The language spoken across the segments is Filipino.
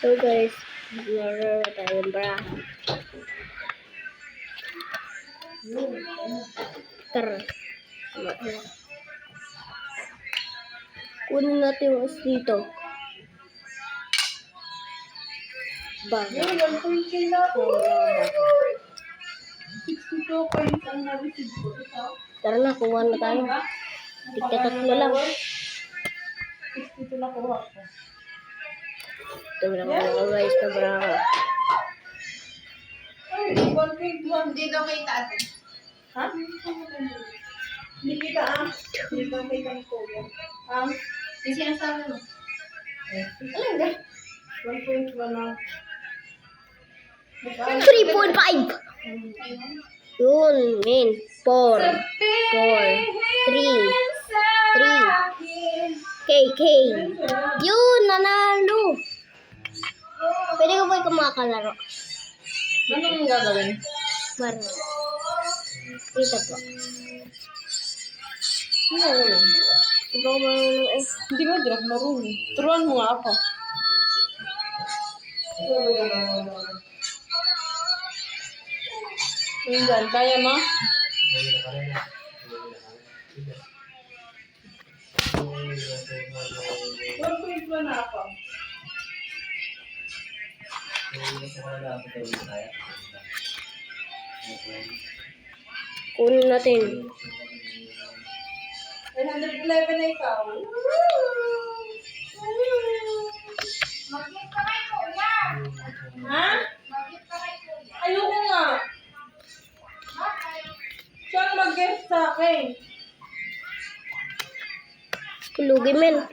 So guys, maglaro tayong baraha. Tara. Kunin natin yung is dito. Baka. Yun, 1.3 na ako. 62 coins ang na-receive ko. Tara na, kuha na tayo. Tigtatatlo lang. 62 na kuha ko. Ito lang mga guys na baraha. Ay, 1.1. Hindi daw kita ate. Ha? Hindi kita Hindi daw kita ni Kuya. Hindi sinasabi mo. Alam ka? 1.1 na. 3.5! Yun, men. 4. 3. K. Yun, nanalo. Pwede ko ba kumakalaro? Anong gagawin? Baro. Dito po. Iba ko marunong eh. Hindi nga, di ako marunong. Turuan mo nga ako. Mindan, kaya mo? Na ako. Kunin natin. 111 na ikaw. Mag-gift ka kay Kuya. Ha? Mag-gift ka kay Kuya. Ayoko nga. Bakit? Saan mag-gift sa akin? Lugi men.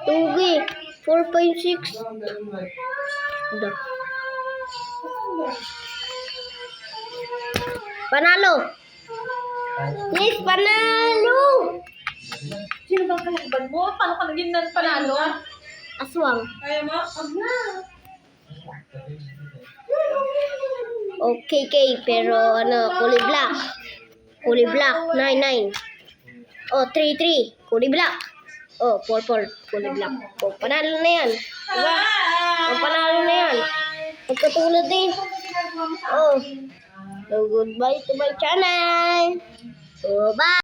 Lugi. 4.6. Da. Panalo. Yes, panalo. Sino bang kalaban mo? Paano ka naging panalo? Aswang. Kaya mo? Okay, pero kulay black. Kulay black, 99. Oh, 33, kulay black. Oh, purple, kulay black. Oh, panalo na yan. Diba? Oh, panalo na yan. Magkatulad din. Oh, so goodbye to my channel. So, bye.